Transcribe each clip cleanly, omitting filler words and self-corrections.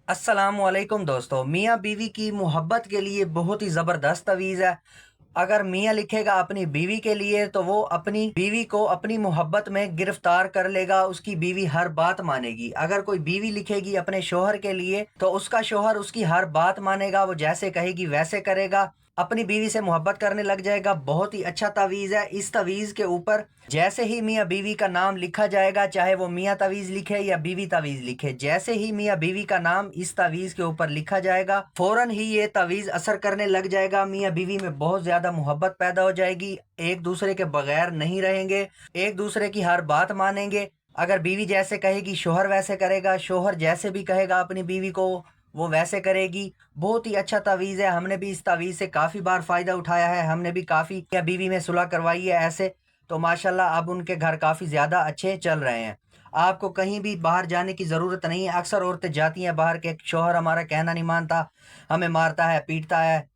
अस्सलाम वालेकुम दोस्तों। मियाँ बीवी की मोहब्बत के लिए बहुत ही ज़बरदस्त तवीज़ है। अगर मियाँ लिखेगा अपनी बीवी के लिए तो वो अपनी बीवी को अपनी मोहब्बत में गिरफ्तार कर लेगा, उसकी बीवी हर बात मानेगी। अगर कोई बीवी लिखेगी अपने शोहर के लिए तो उसका शोहर उसकी हर बात मानेगा, वो जैसे कहेगी वैसे करेगा, अपनी बीवी से मोहब्बत करने लग जाएगा। बहुत ही अच्छा तवीज़ है। इस तवीज़ के ऊपर जैसे ही मियाँ बीवी का नाम लिखा जाएगा, चाहे वो मियाँ तवीज़ लिखे या बीवी तवीज़ लिखे, जैसे ही मियाँ बीवी का नाम इस तवीज़ के ऊपर लिखा जाएगा फौरन ही ये तवीज़ असर करने लग जाएगा। मियाँ बीवी में बहुत ज़्यादा मोहब्बत पैदा हो जाएगी, एक दूसरे के बगैर नहीं रहेंगे, एक दूसरे की हर बात मानेंगे। अगर बीवी जैसे कहेगी शोहर वैसे करेगा, शोहर जैसे भी कहेगा अपनी बीवी को वो वैसे करेगी। बहुत ही अच्छा तावीज़ है। हमने भी इस तावीज़ से काफ़ी बार फ़ायदा उठाया है, हमने भी काफ़ी या बीवी में सुलह करवाई है ऐसे। तो माशाल्लाह अब उनके घर काफ़ी ज़्यादा अच्छे चल रहे हैं। आपको कहीं भी बाहर जाने की ज़रूरत नहीं है। अक्सर औरतें जाती हैं बाहर के, शोहर हमारा कहना नहीं मानता, हमें मारता है, पीटता है।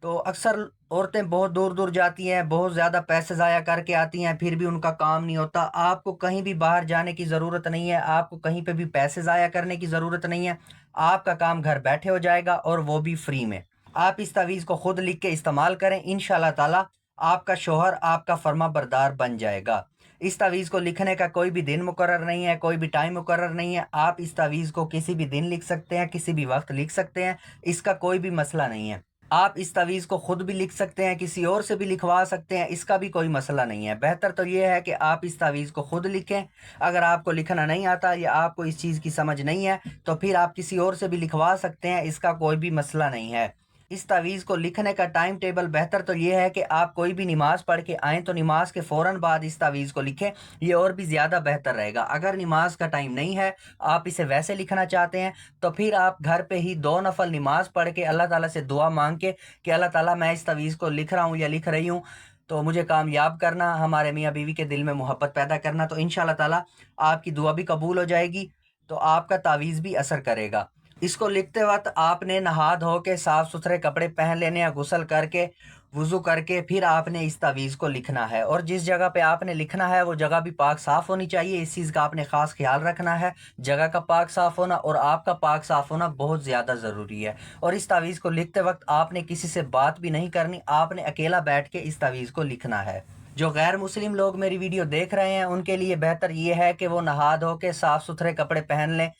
तो अक्सर औरतें बहुत दूर दूर जाती हैं, बहुत ज़्यादा पैसे ज़ाया करके आती हैं, फिर भी उनका काम नहीं होता। आपको कहीं भी बाहर जाने की ज़रूरत नहीं है, आपको कहीं पे भी पैसे ज़ाया करने की ज़रूरत नहीं है। आपका काम घर बैठे हो जाएगा और वो भी फ्री में। आप इस तवीज़ को खुद लिख के इस्तेमाल करें, इंशाल्लाह ताला आपका शोहर आपका फर्मा बरदार बन जाएगा। इस तावीज़ को लिखने का कोई भी दिन मुकर्रर नहीं है, कोई भी टाइम मुकर्रर नहीं है। आप इस तावीज़ को किसी भी दिन लिख सकते हैं, किसी भी वक्त लिख सकते हैं, इसका कोई भी मसला नहीं है। आप इस तवीज़ को खुद भी लिख सकते हैं, किसी और से भी लिखवा सकते हैं, इसका भी कोई मसला नहीं है। बेहतर तो ये है कि आप इस तवीज़ को खुद लिखें। अगर आपको लिखना नहीं आता या आपको इस चीज़ की समझ नहीं है तो फिर आप किसी और से भी लिखवा सकते हैं, इसका कोई भी मसला नहीं है। इस तावीज़ को लिखने का टाइम टेबल बेहतर तो ये है कि आप कोई भी नमाज़ पढ़ के आएँ तो नमाज के फ़ौरन बाद इस तावीज़ को लिखें, ये और भी ज़्यादा बेहतर रहेगा। अगर नमाज का टाइम नहीं है, आप इसे वैसे लिखना चाहते हैं, तो फिर आप घर पे ही 2 नफल नमाज पढ़ के अल्लाह ताला से दुआ मांग के कि अल्लाह ताला मैं इस तवीज़ को लिख रहा हूँ या लिख रही हूँ, तो मुझे कामयाब करना, हमारे मियाँ बीवी के दिल में मोहब्बत पैदा करना, तो इंशाल्लाह ताला आपकी दुआ भी कबूल हो जाएगी, तो आपका तावीज़ भी असर करेगा। इसको लिखते वक्त आपने नहा धो के साफ़ सुथरे कपड़े पहन लेने या गुसल करके वज़ू करके फिर आपने इस तावीज़ को लिखना है, और जिस जगह पे आपने लिखना है वो जगह भी पाक साफ़ होनी चाहिए। इस चीज़ का आपने ख़ास ख्याल रखना है, जगह का पाक साफ़ होना और आपका पाक साफ़ होना बहुत ज़्यादा ज़रूरी है। और इस तावीज़ को लिखते वक्त आपने किसी से बात भी नहीं करनी, आपने अकेला बैठ के इस तावीज़ को लिखना है। जो गैर मुस्लिम लोग मेरी वीडियो देख रहे हैं उनके लिए बेहतर ये है कि वो नहा धो के साफ़ सुथरे कपड़े पहन लें।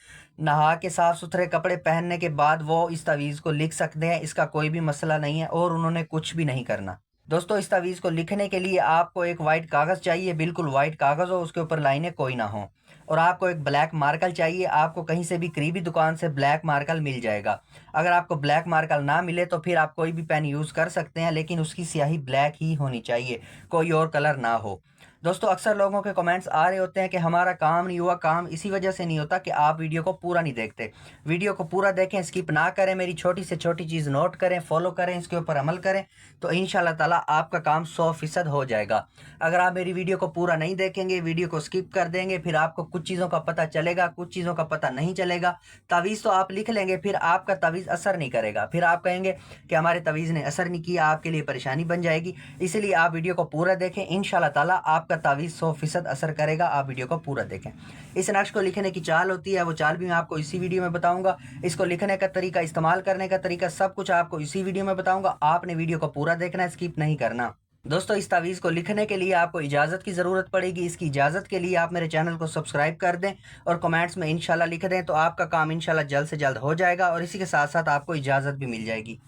नहा के साफ़ सुथरे कपड़े पहनने के बाद वो इस तावीज़ को लिख सकते हैं, इसका कोई भी मसला नहीं है और उन्होंने कुछ भी नहीं करना। दोस्तों, इस तावीज़ को लिखने के लिए आपको एक वाइट कागज़ चाहिए, बिल्कुल वाइट कागज़ हो, उसके ऊपर लाइनें कोई ना हो, और आपको एक ब्लैक मार्कर चाहिए। आपको कहीं से भी करीबी दुकान से ब्लैक मार्कर मिल जाएगा। अगर आपको ब्लैक मार्कर ना मिले तो फिर आप कोई भी पेन यूज़ कर सकते हैं, लेकिन उसकी स्याही ब्लैक ही होनी चाहिए, कोई और कलर ना हो। दोस्तों, अक्सर लोगों के कमेंट्स आ रहे होते हैं कि हमारा काम नहीं हुआ। काम इसी वजह से नहीं होता कि आप वीडियो को पूरा नहीं देखते। वीडियो को पूरा देखें, स्किप ना करें, मेरी छोटी से छोटी चीज़ नोट करें, फॉलो करें, इसके ऊपर अमल करें, तो इंशाल्लाह ताला आपका काम 100% हो जाएगा। अगर आप मेरी वीडियो को पूरा नहीं देखेंगे, वीडियो को स्किप कर देंगे, फिर आपको कुछ चीज़ों का पता चलेगा, कुछ चीज़ों का पता नहीं चलेगा। तावीज़ तो आप लिख लेंगे, फिर आपका तावीज़ असर नहीं करेगा, फिर आप कहेंगे कि हमारे तावीज़ ने असर नहीं किया, आपके लिए परेशानी बन जाएगी। इसलिए आप वीडियो को पूरा देखें, इंशाल्लाह ताला आपका तावीज़ 100% असर करेगा। आप वीडियो को पूरा देखें। इस नक्श को लिखने की चाल होती है, वो चाल भी मैं आपको इसी वीडियो में बताऊंगा। इसको लिखने का तरीका, इस्तेमाल करने का तरीका, सब कुछ आपको इसी वीडियो में बताऊंगा। आपने वीडियो को पूरा देखना है, स्किप नहीं करना। दोस्तों, इस तावीज़ को लिखने के लिए आपको इजाज़त की ज़रूरत पड़ेगी। इसकी इजाज़त के लिए आप मेरे चैनल को सब्सक्राइब कर दें और कमेंट्स में इंशाल्लाह लिख दें, तो आपका काम इंशाल्लाह जल्द से जल्द हो जाएगा और इसी के साथ साथ आपको इजाज़त भी मिल जाएगी।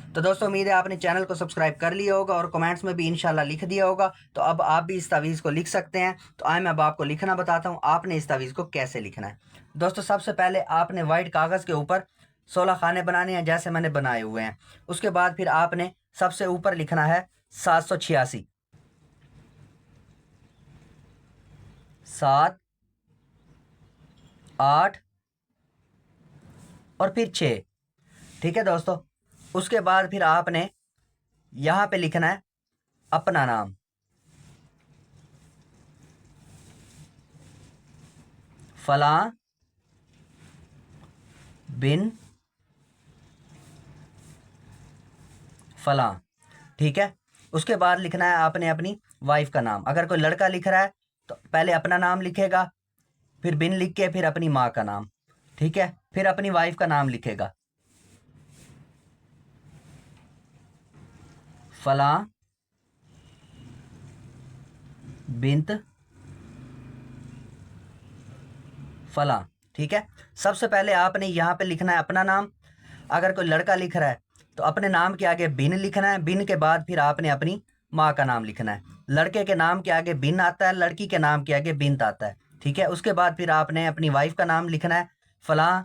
तो दोस्तों, उम्मीद है आपने चैनल को सब्सक्राइब कर लिया होगा और कमेंट्स में भी इंशाल्लाह लिख दिया होगा। तो अब आप भी इस तावीज़ को लिख सकते हैं। तो आए मैं अब आपको लिखना बताता हूँ, आपने इस तावीज़ को कैसे लिखना है। दोस्तों, सबसे पहले आपने वाइट कागज़ के ऊपर 16 खाने बनाने हैं, जैसे मैंने बनाए हुए हैं। उसके बाद फिर आपने सबसे ऊपर लिखना है 786, 7, 8 और फिर 6। ठीक है दोस्तों। उसके बाद फिर आपने यहाँ पे लिखना है अपना नाम, फलां बिन फलां। ठीक है। उसके बाद लिखना है आपने अपनी वाइफ का नाम। अगर कोई लड़का लिख रहा है तो पहले अपना नाम लिखेगा, फिर बिन लिख के फिर अपनी माँ का नाम। ठीक है। फिर अपनी वाइफ का नाम लिखेगा, फलां बिन्त फलां। ठीक है, सबसे पहले आपने यहाँ पे लिखना है अपना नाम। अगर कोई लड़का लिख रहा है तो अपने नाम के आगे बिन लिखना है, बिन के बाद फिर आपने अपनी माँ का नाम लिखना है। लड़के के नाम के आगे बिन आता है, लड़की के नाम के आगे बिन्त आता है। ठीक है, उसके बाद फिर आपने अपनी वाइफ का नाम लिखना है, फलां,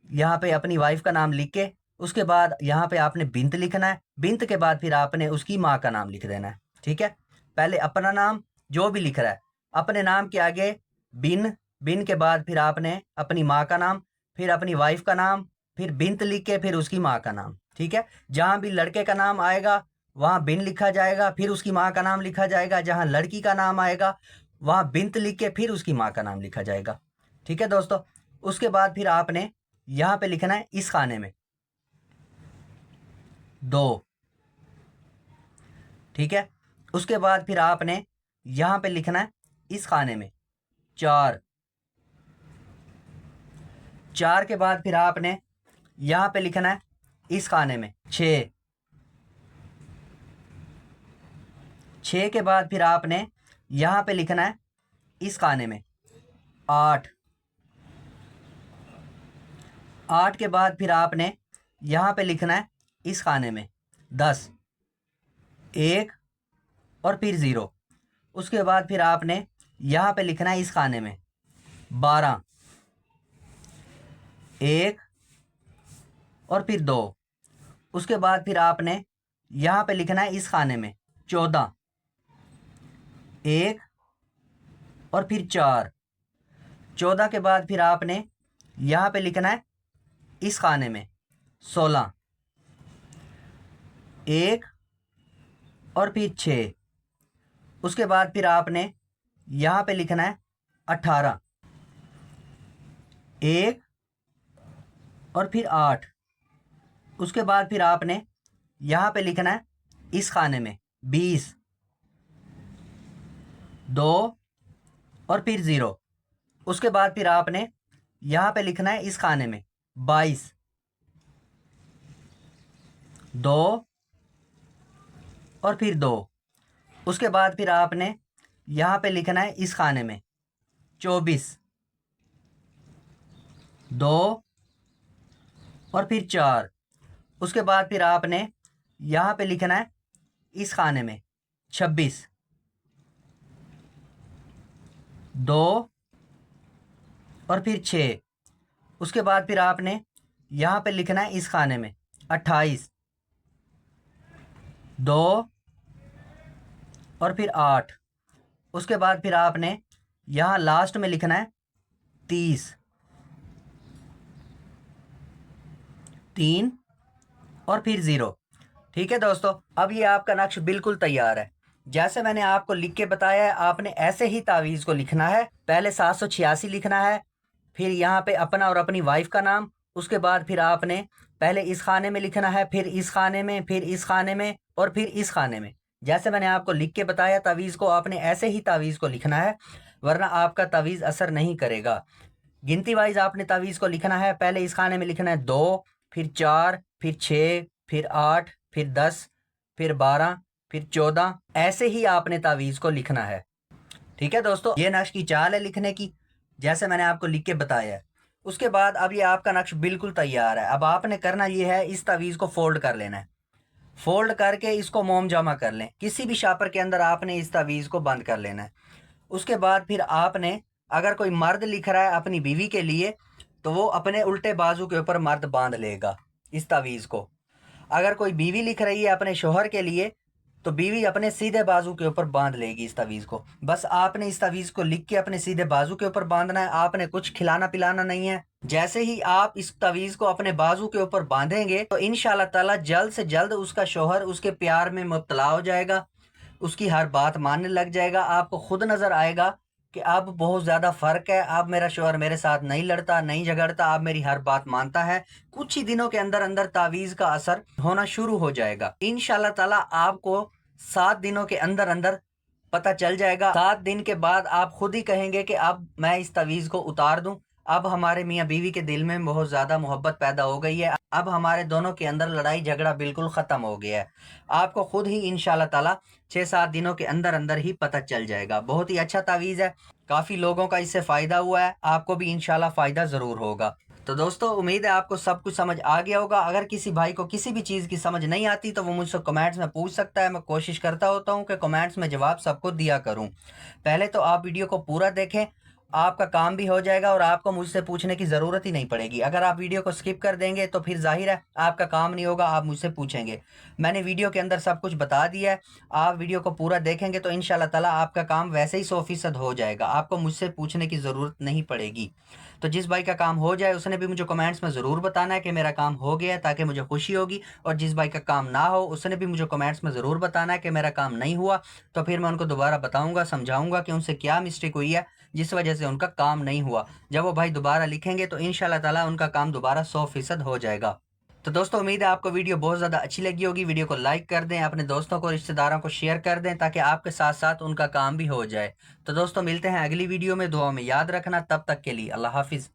यहाँ पे अपनी वाइफ का नाम लिख के उसके बाद यहाँ पे आपने बिन्त लिखना है, बिन्त के बाद फिर आपने उसकी माँ का नाम लिख देना है। ठीक है, पहले अपना नाम जो भी लिख रहा है, अपने नाम के आगे बिन, बिन के बाद फिर आपने अपनी माँ का नाम, फिर अपनी वाइफ का नाम, फिर बिन्त लिख के फिर उसकी माँ का नाम। ठीक है, जहाँ भी लड़के का नाम आएगा वहाँ बिन लिखा जाएगा, फिर उसकी माँ का नाम लिखा जाएगा। जहाँ लड़की का नाम आएगा वहाँ बिन्त लिख के फिर उसकी माँ का नाम लिखा जाएगा। ठीक है दोस्तों, उसके बाद फिर आपने यहाँ पे लिखना है इस खाने में 2। ठीक है, उसके बाद फिर आपने यहाँ पे लिखना है इस खाने में 4। 4 के बाद फिर आपने यहाँ पे लिखना है इस खाने में 6। 6 के बाद फिर आपने यहाँ पे लिखना है इस खाने में 8। 8 के बाद फिर आपने यहाँ पे लिखना है इस खाने में 10, 1 और फिर 0। उसके बाद फिर आपने यहाँ पे लिखना है इस खाने में 12, 1 और फिर 2। उसके बाद फिर आपने यहाँ पे लिखना है इस खाने में 14, 1 और फिर 4। 14 के बाद फिर आपने यहाँ पे लिखना है इस खाने में 16, 1 और फिर 6। उसके बाद फिर आपने यहाँ पे लिखना है 18, 1 और फिर 8। उसके बाद फिर आपने यहाँ पे लिखना है इस खाने में 20, 2 और फिर 0। उसके बाद फिर आपने यहाँ पे लिखना है इस खाने में 22, 2 और फिर 2। उसके बाद फिर आपने यहाँ पे लिखना है इस खाने में 24, 2 और फिर 4। उसके बाद फिर आपने यहाँ पे लिखना है इस खाने में 26, 2 और फिर 6। उसके बाद फिर आपने यहाँ पे लिखना है इस खाने में 28, 2 और फिर 8। उसके बाद फिर आपने यहाँ लास्ट में लिखना है 30, 3 और फिर 0। ठीक है दोस्तों, अब ये आपका नक्श बिल्कुल तैयार है। जैसे मैंने आपको लिख के बताया है, आपने ऐसे ही तावीज़ को लिखना है। पहले 786 लिखना है, फिर यहाँ पे अपना और अपनी वाइफ का नाम। उसके बाद फिर आपने पहले इस खाने में लिखना है, फिर इस खाने में, फिर इस खाने में और फिर इस खाने में। जैसे मैंने आपको लिख के बताया तावीज़ को, आपने ऐसे ही तावीज़ को लिखना है, वरना आपका तावीज़ असर नहीं करेगा। गिनती वाइज आपने तावीज़ को लिखना है। पहले इस खाने में लिखना है 2, फिर 4, फिर 6, फिर 8, फिर 10, फिर 12, फिर 14। ऐसे ही आपने तावीज़ को लिखना है। ठीक है दोस्तों, ये नक्श की चाल है लिखने की, जैसे मैंने आपको लिख के बताया है। उसके बाद अब ये आपका नक्श बिल्कुल तैयार है। अब आपने करना ये है, इस तावीज़ को फोल्ड कर लेना है। फोल्ड करके इसको मोम जमा कर लें। किसी भी शापर के अंदर आपने इस तावीज़ को बंद कर लेना है। उसके बाद फिर आपने, अगर कोई मर्द लिख रहा है अपनी बीवी के लिए, तो वो अपने उल्टे बाजू के ऊपर मर्द बांध लेगा इस तावीज़ को। अगर कोई बीवी लिख रही है अपने शोहर के लिए, तो बीवी अपने सीधे बाजू के ऊपर बांध लेगी इस तावीज़ को। बस आपने इस तावीज़ को लिख के अपने सीधे बाजू के ऊपर बांधना है। आपने कुछ खिलाना पिलाना नहीं है। जैसे ही आप इस तावीज़ को अपने बाजू के ऊपर बांधेंगे तो इंशाल्लाह ताला जल्द से जल्द उसका शोहर उसके प्यार में मुब्तला हो जाएगा, उसकी हर बात मानने लग जाएगा। आपको खुद नज़र आएगा कि अब बहुत ज़्यादा फ़र्क है। अब मेरा शोहर मेरे साथ नहीं लड़ता, नहीं झगड़ता, अब मेरी हर बात मानता है। कुछ ही दिनों के अंदर अंदर तावीज़ का असर होना शुरू हो जाएगा। इंशाल्लाह ताला आपको 7 दिनों के अंदर अंदर पता चल जाएगा। 7 दिन के बाद आप खुद ही कहेंगे कि अब मैं इस तावीज़ को उतार दूं, اب ہمارے میاں بیوی کے دل میں بہت زیادہ محبت پیدا ہو گئی ہے، اب ہمارے دونوں کے اندر لڑائی جھگڑا بالکل ختم ہو گیا ہے۔ آپ کو خود ہی انشاءاللہ تعالی 6-7 دنوں کے اندر اندر ہی پتہ چل جائے گا۔ بہت ہی اچھا تعویذ ہے، کافی لوگوں کا اس سے فائدہ ہوا ہے، آپ کو بھی انشاءاللہ فائدہ ضرور ہوگا۔ تو دوستو امید ہے آپ کو سب کچھ سمجھ آ گیا ہوگا۔ اگر کسی بھائی کو کسی بھی چیز کی سمجھ نہیں آتی تو وہ مجھ سے کمنٹس میں پوچھ سکتا ہے، میں کوشش کرتا ہوتا ہوں کہ کمنٹس میں جواب سب کو دیا کروں۔ پہلے تو آپ ویڈیو کو پورا دیکھیں، آپ کا کام بھی ہو جائے گا اور آپ کو مجھ سے پوچھنے کی ضرورت ہی نہیں پڑے گی۔ اگر آپ ویڈیو کو سکپ کر دیں گے تو پھر ظاہر ہے آپ کا کام نہیں ہوگا، آپ مجھ سے پوچھیں گے۔ میں نے ویڈیو کے اندر سب کچھ بتا دیا ہے، آپ ویڈیو کو پورا دیکھیں گے تو انشاءاللہ تعالیٰ آپ کا کام ویسے ہی 100% ہو جائے گا، آپ کو مجھ سے پوچھنے کی ضرورت نہیں پڑے گی۔ تو جس بھائی کا کام ہو جائے اس نے بھی مجھے کمنٹس میں ضرور بتانا ہے کہ میرا کام ہو گیا ہے، تاکہ مجھے خوشی ہوگی، اور جس بھائی کا کام نہ ہو اس نے بھی مجھے کمنٹس میں ضرور بتانا ہے کہ میرا کام نہیں ہوا، تو پھر میں ان کو دوبارہ بتاؤں گا، سمجھاؤں گا کہ ان سے کیا مسٹیک ہوئی ہے جس وجہ سے ان کا کام نہیں ہوا۔ جب وہ بھائی دوبارہ لکھیں گے تو انشاءاللہ تعالیٰ ان کا کام دوبارہ 100% ہو جائے گا۔ تو دوستو امید ہے آپ کو ویڈیو بہت زیادہ اچھی لگی ہوگی۔ ویڈیو کو لائک کر دیں، اپنے دوستوں کو رشتہ داروں کو شیئر کر دیں تاکہ آپ کے ساتھ ساتھ ان کا کام بھی ہو جائے۔ تو دوستو ملتے ہیں اگلی ویڈیو میں، دعاؤں میں یاد رکھنا، تب تک کے لیے اللہ حافظ۔